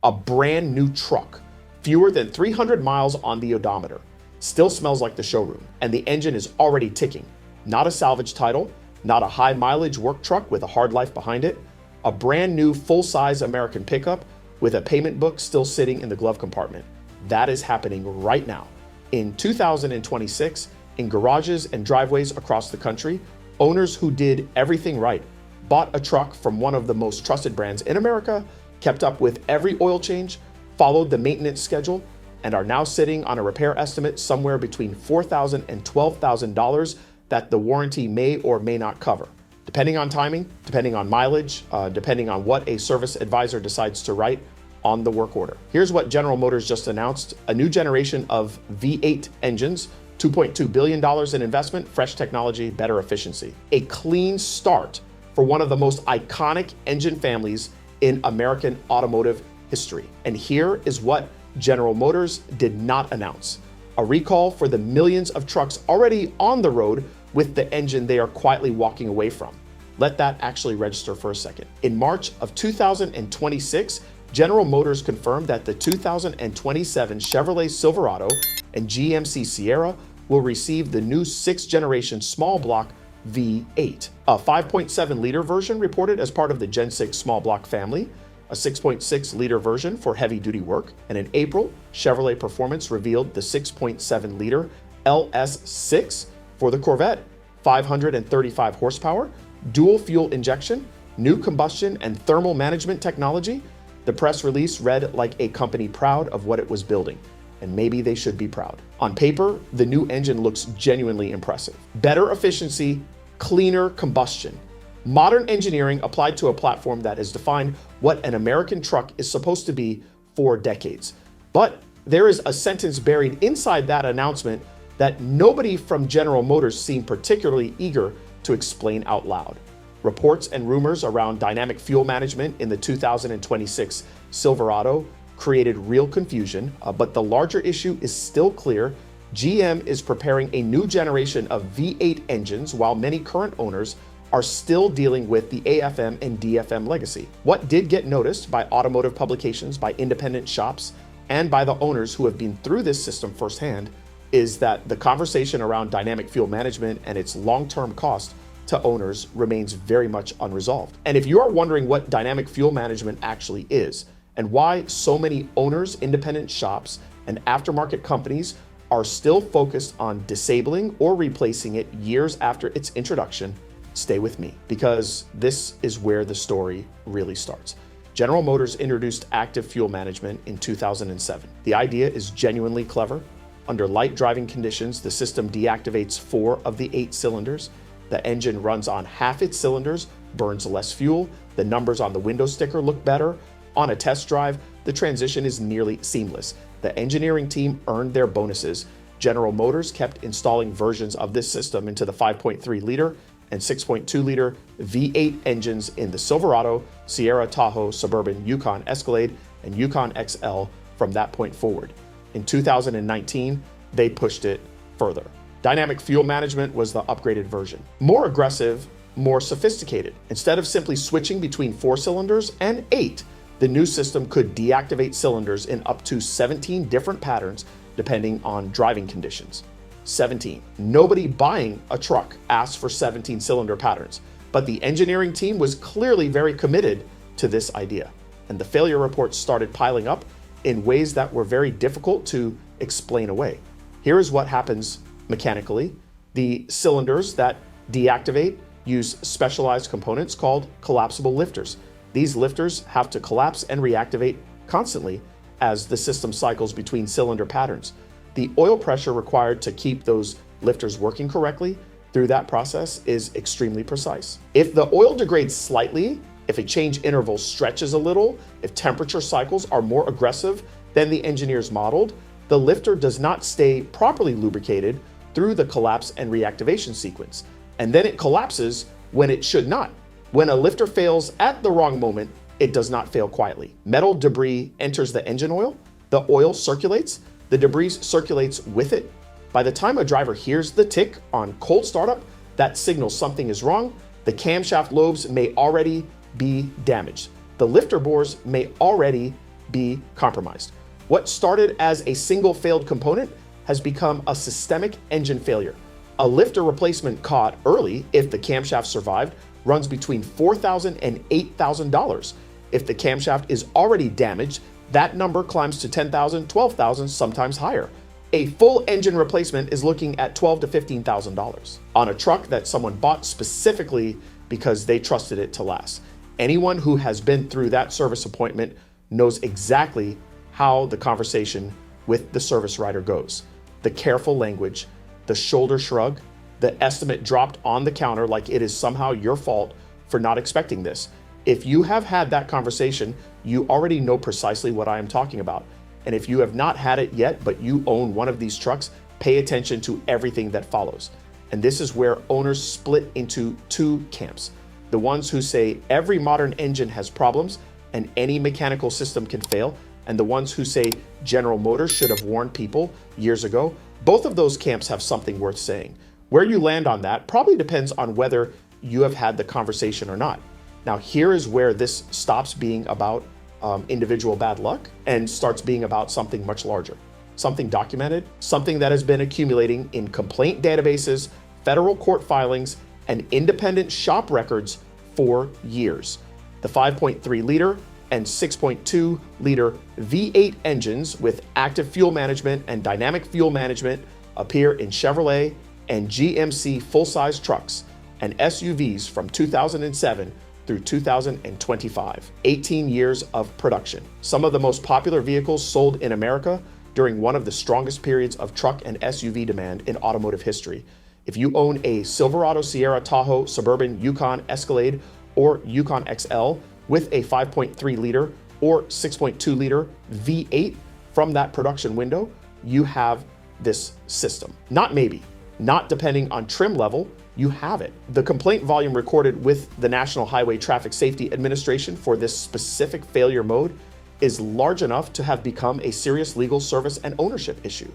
A brand new truck, fewer than 300 miles on the odometer, still smells like the showroom, and the engine is already ticking. Not a salvage title, not a high mileage work truck with a hard life behind it, a brand new full-size American pickup with a payment book still sitting in the glove compartment. That is happening right now. In 2026, in garages and driveways across the country, owners who did everything right, bought a truck from one of the most trusted brands in America, kept up with every oil change, followed the maintenance schedule, and are now sitting on a repair estimate somewhere between $4,000 and $12,000 that the warranty may or may not cover, depending on timing, depending on mileage, depending on what a service advisor decides to write on the work order. Here's what General Motors just announced: a new generation of V8 engines, $2.2 billion in investment, fresh technology, better efficiency. A clean start for one of the most iconic engine families in American automotive history. And here is what General Motors did not announce: a recall for the millions of trucks already on the road with the engine they are quietly walking away from. Let that actually register for a second. In March of 2026, General Motors confirmed that the 2027 Chevrolet Silverado and GMC Sierra will receive the new 6th generation small block V8, a 5.7 liter version reported as part of the Gen 6 small block family, a 6.6 liter version for heavy duty work, and in April, Chevrolet Performance revealed the 6.7 liter LS6 for the Corvette, 535 horsepower, dual fuel injection, new combustion and thermal management technology. The press release read like a company proud of what it was building, and maybe they should be proud. On paper, the new engine looks genuinely impressive. Better efficiency, cleaner combustion. Modern engineering applied to a platform that has defined what an American truck is supposed to be for decades. But there is a sentence buried inside that announcement that nobody from General Motors seemed particularly eager to explain out loud. Reports and rumors around dynamic fuel management in the 2026 Silverado created real confusion, but the larger issue is still clear. GM is preparing a new generation of V8 engines while many current owners are still dealing with the AFM and DFM legacy. What did get noticed by automotive publications, by independent shops, and by the owners who have been through this system firsthand is that the conversation around dynamic fuel management and its long-term cost to owners remains very much unresolved. And if you are wondering what dynamic fuel management actually is, and why so many owners, independent shops, and aftermarket companies are still focused on disabling or replacing it years after its introduction, stay with me, because this is where the story really starts. General Motors introduced active fuel management in 2007. The idea is genuinely clever. Under light driving conditions, the system deactivates 4 of the 8 cylinders. The engine runs on half its cylinders, burns less fuel. The numbers on the window sticker look better. On a test drive, the transition is nearly seamless. The engineering team earned their bonuses. General Motors kept installing versions of this system into the 5.3 liter and 6.2 liter V8 engines in the Silverado, Sierra, Tahoe, Suburban, Yukon, Escalade, and Yukon XL from that point forward. In 2019, they pushed it further. Dynamic fuel management was the upgraded version. More aggressive, more sophisticated. Instead of simply switching between 4 cylinders and 8, the new system could deactivate cylinders in up to 17 different patterns depending on driving conditions. 17. Nobody buying a truck asked for 17 cylinder patterns, but the engineering team was clearly very committed to this idea. And the failure reports started piling up in ways that were very difficult to explain away. Here is what happens mechanically. The cylinders that deactivate use specialized components called collapsible lifters. These lifters have to collapse and reactivate constantly as the system cycles between cylinder patterns. The oil pressure required to keep those lifters working correctly through that process is extremely precise. If the oil degrades slightly, if a change interval stretches a little, if temperature cycles are more aggressive than the engineers modeled, the lifter does not stay properly lubricated through the collapse and reactivation sequence. And then it collapses when it should not. When a lifter fails at the wrong moment, it does not fail quietly. Metal debris enters the engine oil, the oil circulates, the debris circulates with it. By the time a driver hears the tick on cold startup, that signals something is wrong. The camshaft lobes may already be damaged. The lifter bores may already be compromised. What started as a single failed component has become a systemic engine failure. A lifter replacement caught early, if the camshaft survived, runs between $4,000 and $8,000. If the camshaft is already damaged, that number climbs to $10,000, $12,000, sometimes higher. A full engine replacement is looking at $12,000 to $15,000 on a truck that someone bought specifically because they trusted it to last. Anyone who has been through that service appointment knows exactly how the conversation with the service writer goes. The careful language, the shoulder shrug, the estimate dropped on the counter like it is somehow your fault for not expecting this. If you have had that conversation, you already know precisely what I am talking about. And if you have not had it yet, but you own one of these trucks, pay attention to everything that follows. And this is where owners split into two camps. The ones who say every modern engine has problems and any mechanical system can fail, and the ones who say General Motors should have warned people years ago. Both of those camps have something worth saying. Where you land on that probably depends on whether you have had the conversation or not. Now, here is where this stops being about individual bad luck and starts being about something much larger, something documented, something that has been accumulating in complaint databases, federal court filings, and independent shop records for years. The 5.3 liter and 6.2 liter V8 engines with active fuel management and dynamic fuel management appear in Chevrolet and GMC full-size trucks and SUVs from 2007 through 2025, 18 years of production. Some of the most popular vehicles sold in America during one of the strongest periods of truck and SUV demand in automotive history. If you own a Silverado, Sierra, Tahoe, Suburban, Yukon, Escalade, or Yukon XL with a 5.3 liter or 6.2 liter V8 from that production window, you have this system. Not maybe, not depending on trim level, you have it. The complaint volume recorded with the National Highway Traffic Safety Administration for this specific failure mode is large enough to have become a serious legal service and ownership issue.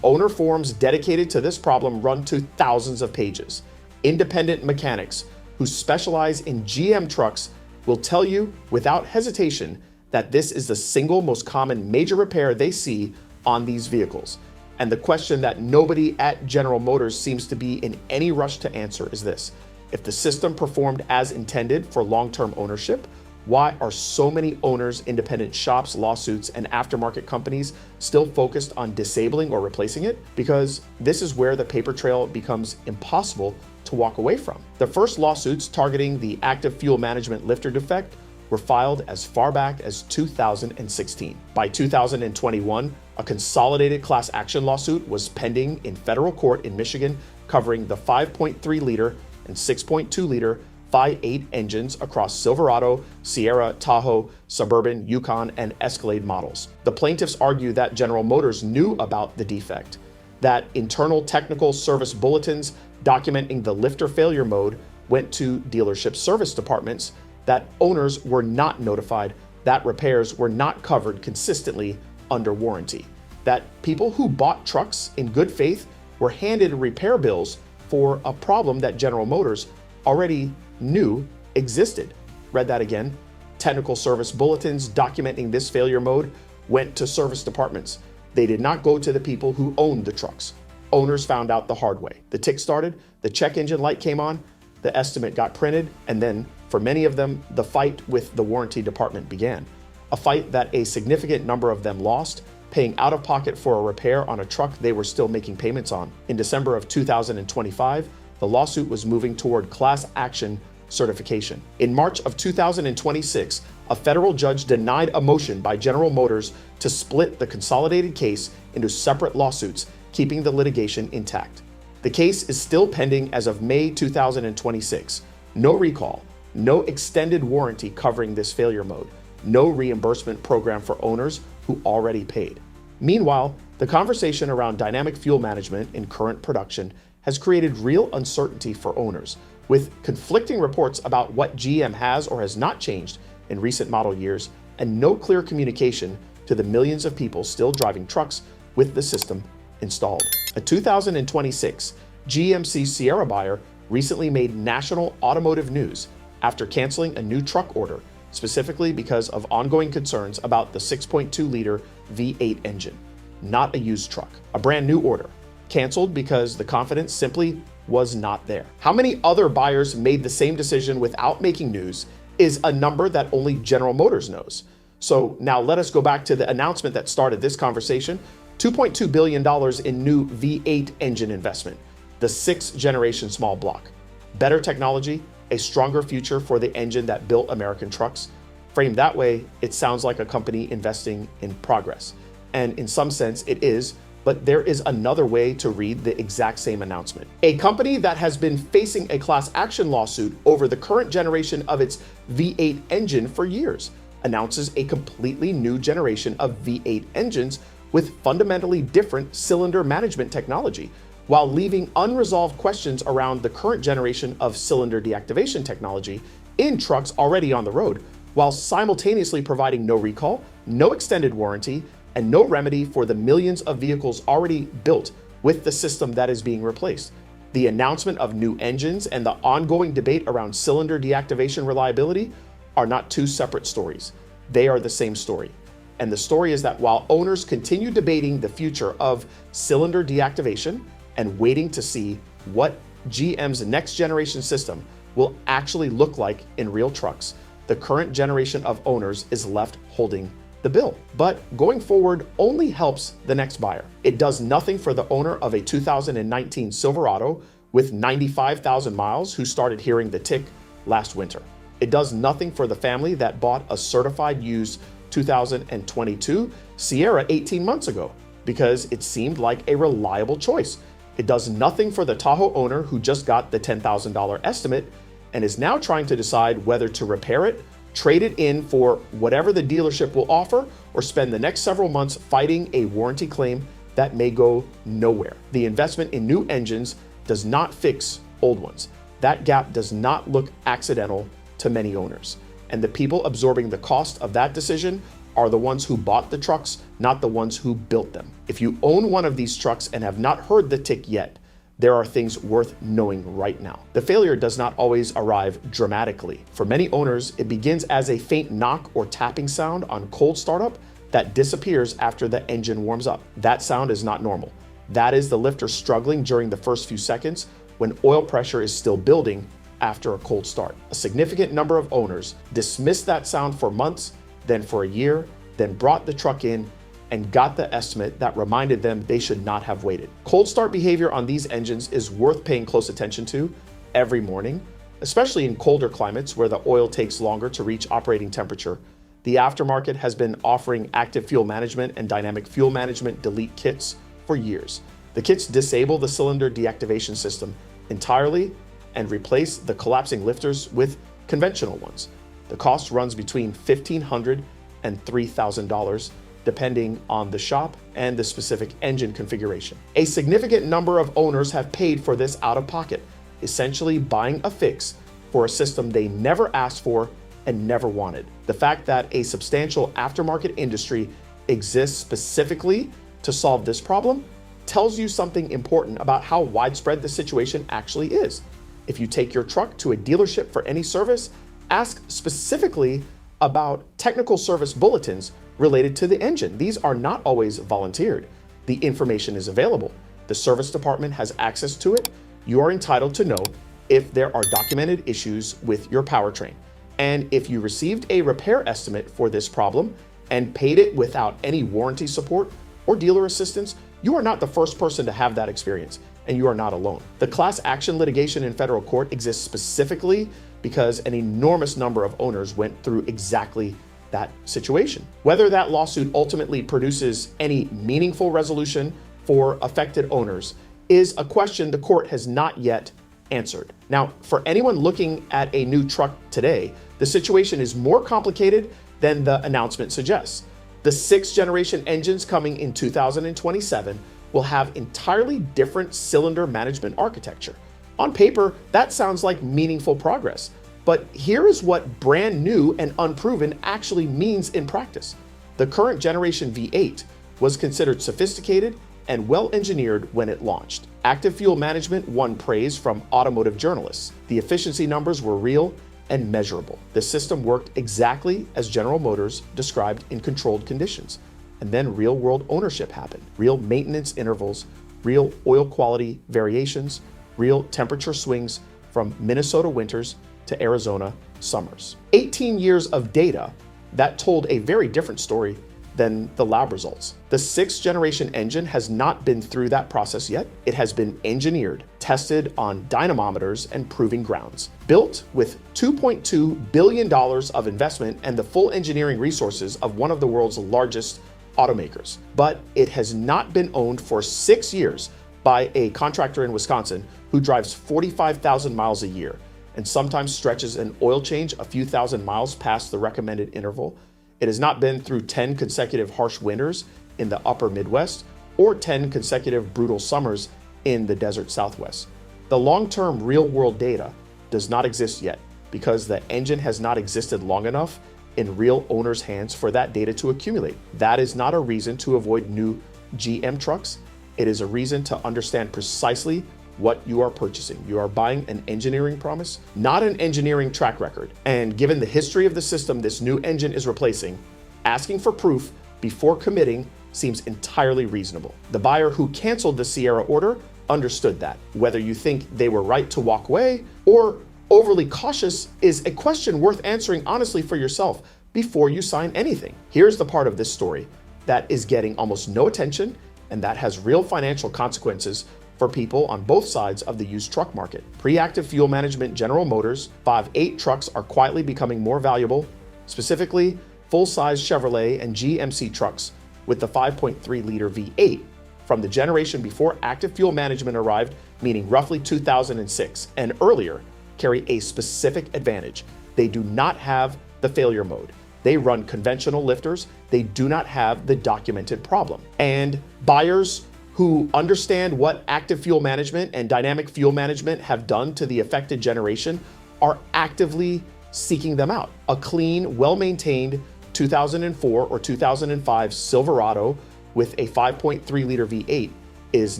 Owner forms dedicated to this problem run to thousands of pages. Independent mechanics who specialize in GM trucks will tell you without hesitation that this is the single most common major repair they see on these vehicles. And the question that nobody at General Motors seems to be in any rush to answer is this: if the system performed as intended for long-term ownership, why are so many owners, independent shops, lawsuits, and aftermarket companies still focused on disabling or replacing it? Because this is where the paper trail becomes impossible to walk away from. The first lawsuits targeting the active fuel management lifter defect were filed as far back as 2016. By 2021, a consolidated class action lawsuit was pending in federal court in Michigan covering the 5.3 liter and 6.2 liter V8 engines across Silverado, Sierra, Tahoe, Suburban, Yukon, and Escalade models. The plaintiffs argue that General Motors knew about the defect, that internal technical service bulletins documenting the lifter failure mode went to dealership service departments, that owners were not notified, that repairs were not covered consistently under warranty, that people who bought trucks in good faith were handed repair bills for a problem that General Motors already knew existed. Read that again. Technical service bulletins documenting this failure mode went to service departments. They did not go to the people who owned the trucks. Owners found out the hard way. The tick started, the check engine light came on, the estimate got printed, and then, for many of them, the fight with the warranty department began. A fight that a significant number of them lost, paying out of pocket for a repair on a truck they were still making payments on. In December of 2025, the lawsuit was moving toward class action certification. In March of 2026, a federal judge denied a motion by General Motors to split the consolidated case into separate lawsuits, keeping the litigation intact. The case is still pending as of May 2026. No recall, no extended warranty covering this failure mode, no reimbursement program for owners who already paid. Meanwhile, the conversation around dynamic fuel management in current production has created real uncertainty for owners, with conflicting reports about what GM has or has not changed in recent model years, and no clear communication to the millions of people still driving trucks with the system installed. A 2026 GMC Sierra buyer recently made national automotive news after canceling a new truck order specifically because of ongoing concerns about the 6.2-liter V8 engine, not a used truck. A brand new order, canceled because the confidence simply was not there. How many other buyers made the same decision without making news is a number that only General Motors knows. So now let us go back to the announcement that started this conversation. $2.2 billion in new V8 engine investment, the 6th generation small block. Better technology, a stronger future for the engine that built American trucks. Framed that way, it sounds like a company investing in progress. And in some sense it is, but there is another way to read the exact same announcement. A company that has been facing a class action lawsuit over the current generation of its V8 engine for years announces a completely new generation of V8 engines with fundamentally different cylinder management technology, while leaving unresolved questions around the current generation of cylinder deactivation technology in trucks already on the road, while simultaneously providing no recall, no extended warranty, and no remedy for the millions of vehicles already built with the system that is being replaced. The announcement of new engines and the ongoing debate around cylinder deactivation reliability are not two separate stories. They are the same story. And the story is that while owners continue debating the future of cylinder deactivation and waiting to see what GM's next generation system will actually look like in real trucks, the current generation of owners is left holding the bill. But going forward only helps the next buyer. It does nothing for the owner of a 2019 Silverado with 95,000 miles who started hearing the tick last winter. It does nothing for the family that bought a certified used 2022 Sierra 18 months ago because it seemed like a reliable choice. It does nothing for the Tahoe owner who just got the $10,000 estimate and is now trying to decide whether to repair it, trade it in for whatever the dealership will offer, or spend the next several months fighting a warranty claim that may go nowhere. The investment in new engines does not fix old ones. That gap does not look accidental to many owners. And the people absorbing the cost of that decision are the ones who bought the trucks, not the ones who built them. If you own one of these trucks and have not heard the tick yet, there are things worth knowing right now. The failure does not always arrive dramatically. For many owners, it begins as a faint knock or tapping sound on cold startup that disappears after the engine warms up. That sound is not normal. That is the lifter struggling during the first few seconds when oil pressure is still building after a cold start. A significant number of owners dismissed that sound for months, then for a year, then brought the truck in and got the estimate that reminded them they should not have waited. Cold start behavior on these engines is worth paying close attention to every morning, especially in colder climates where the oil takes longer to reach operating temperature. The aftermarket has been offering active fuel management and dynamic fuel management delete kits for years. The kits disable the cylinder deactivation system entirely and replace the collapsing lifters with conventional ones. The cost runs between $1,500 and $3,000, depending on the shop and the specific engine configuration. A significant number of owners have paid for this out of pocket, essentially buying a fix for a system they never asked for and never wanted. The fact that a substantial aftermarket industry exists specifically to solve this problem tells you something important about how widespread the situation actually is. If you take your truck to a dealership for any service, ask specifically about technical service bulletins related to the engine. These are not always volunteered. The information is available. The service department has access to it. You are entitled to know if there are documented issues with your powertrain. And if you received a repair estimate for this problem and paid it without any warranty support or dealer assistance, you are not the first person to have that experience, and you are not alone. The class action litigation in federal court exists specifically because an enormous number of owners went through exactly that situation. Whether that lawsuit ultimately produces any meaningful resolution for affected owners is a question the court has not yet answered. Now, for anyone looking at a new truck today, the situation is more complicated than the announcement suggests. The 6th generation engines coming in 2027 will have entirely different cylinder management architecture. On paper, that sounds like meaningful progress, but here is what brand new and unproven actually means in practice. The current generation V8 was considered sophisticated and well-engineered when it launched. Active fuel management won praise from automotive journalists. The efficiency numbers were real, and measurable. The system worked exactly as General Motors described in controlled conditions. And then real-world ownership happened. Real maintenance intervals, real oil quality variations, real temperature swings from Minnesota winters to Arizona summers. 18 years of data that told a very different story than the lab results. The 6th generation engine has not been through that process yet. It has been engineered, tested on dynamometers and proving grounds. Built with $2.2 billion of investment and the full engineering resources of one of the world's largest automakers. But it has not been owned for 6 years by a contractor in Wisconsin who drives 45,000 miles a year and sometimes stretches an oil change a few thousand miles past the recommended interval. It has not been through 10 consecutive harsh winters in the upper Midwest or 10 consecutive brutal summers in the desert Southwest. The long-term real-world data does not exist yet because the engine has not existed long enough in real owners' hands for that data to accumulate. That is not a reason to avoid new GM trucks. It is a reason to understand precisely what you are purchasing. You are buying an engineering promise, not an engineering track record. And given the history of the system this new engine is replacing, asking for proof before committing seems entirely reasonable. The buyer who canceled the Sierra order understood that. Whether you think they were right to walk away or overly cautious is a question worth answering honestly for yourself before you sign anything. Here's the part of this story that is getting almost no attention and that has real financial consequences for people on both sides of the used truck market. Pre-active fuel management General Motors 5.8 trucks are quietly becoming more valuable, specifically full-size Chevrolet and GMC trucks with the 5.3-liter V8 from the generation before active fuel management arrived, meaning roughly 2006 and earlier, carry a specific advantage. They do not have the failure mode. They run conventional lifters. They do not have the documented problem. And buyers who understand what active fuel management and dynamic fuel management have done to the affected generation are actively seeking them out. A clean, well-maintained 2004 or 2005 Silverado with a 5.3-liter V8 is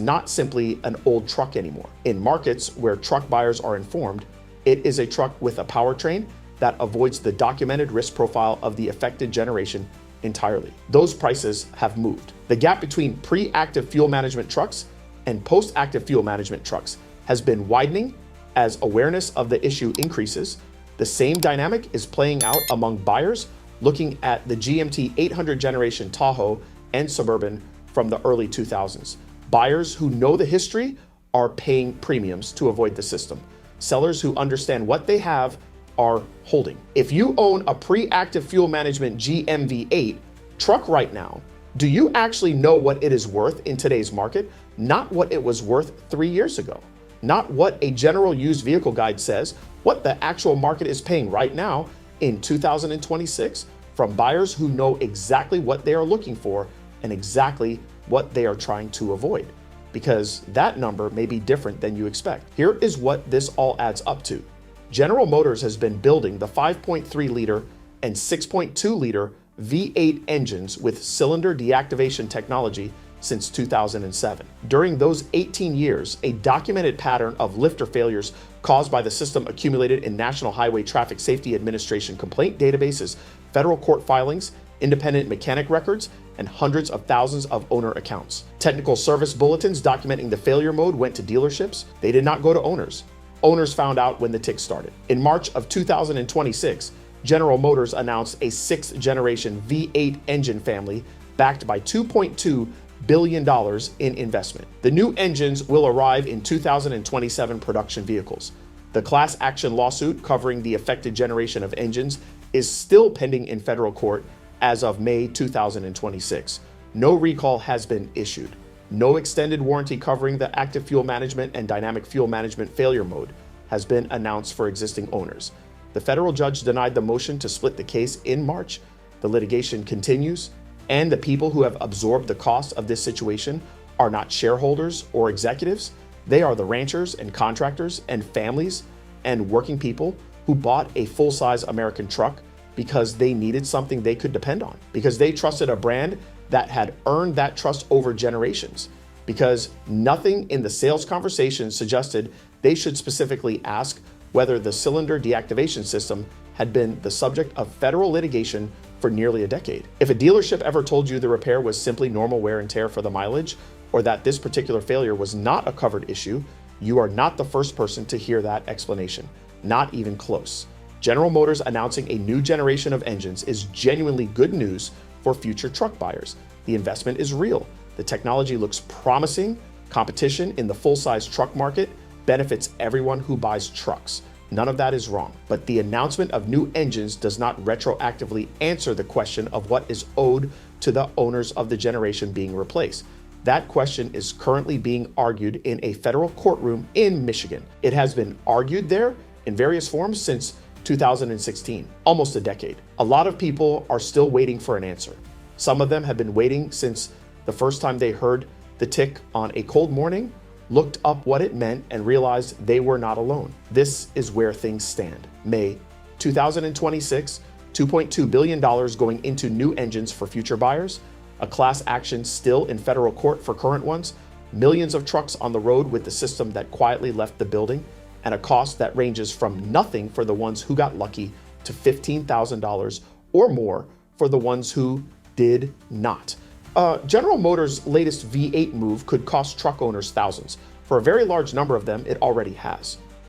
not simply an old truck anymore. In markets where truck buyers are informed, it is a truck with a powertrain that avoids the documented risk profile of the affected generation entirely. Those prices have moved. The gap between pre-active fuel management trucks and post-active fuel management trucks has been widening as awareness of the issue increases. The same dynamic is playing out among buyers looking at the GMT 800 generation Tahoe and Suburban from the early 2000s. Buyers who know the history are paying premiums to avoid the system. Sellers who understand what they have are holding. If you own a pre-active fuel management GMV8 truck right now, do you actually know what it is worth in today's market? Not what it was worth 3 years ago. Not what a general used vehicle guide says, what the actual market is paying right now in 2026 from buyers who know exactly what they are looking for and exactly what they are trying to avoid, because that number may be different than you expect. Here is what this all adds up to. General Motors has been building the 5.3-liter and 6.2-liter V8 engines with cylinder deactivation technology since 2007. During those 18 years, a documented pattern of lifter failures caused by the system accumulated in National Highway Traffic Safety Administration complaint databases, federal court filings, independent mechanic records, and hundreds of thousands of owner accounts. Technical service bulletins documenting the failure mode went to dealerships. They did not go to owners. Owners found out when the tick started. In March of 2026, General Motors announced a 6th generation V8 engine family backed by $2.2 billion in investment. The new engines will arrive in 2027 production vehicles. The class action lawsuit covering the affected generation of engines is still pending in federal court as of May 2026. No recall has been issued. No extended warranty covering the active fuel management and dynamic fuel management failure mode has been announced for existing owners. The federal judge denied the motion to split the case in March. The litigation continues, and the people who have absorbed the cost of this situation are not shareholders or executives. They are the ranchers and contractors and families and working people who bought a full-size American truck because they needed something they could depend on, because they trusted a brand that had earned that trust over generations, because nothing in the sales conversation suggested they should specifically ask whether the cylinder deactivation system had been the subject of federal litigation for nearly a decade. If a dealership ever told you the repair was simply normal wear and tear for the mileage, or that this particular failure was not a covered issue, you are not the first person to hear that explanation. Not even close. General Motors announcing a new generation of engines is genuinely good news for future truck buyers. The investment is real. The technology looks promising. Competition in the full-size truck market benefits everyone who buys trucks. None of that is wrong. But the announcement of new engines does not retroactively answer the question of what is owed to the owners of the generation being replaced. That question is currently being argued in a federal courtroom in Michigan. It has been argued there in various forms since 2016, almost a decade. A lot of people are still waiting for an answer. Some of them have been waiting since the first time they heard the tick on a cold morning, looked up what it meant, and realized they were not alone. This is where things stand. May 2026, $2.2 billion going into new engines for future buyers, a class action still in federal court for current ones, millions of trucks on the road with the system that quietly left the building, and a cost that ranges from nothing for the ones who got lucky to $15,000 or more for the ones who did not. General Motors' latest V8 move could cost truck owners thousands. For a very large number of them, it already has.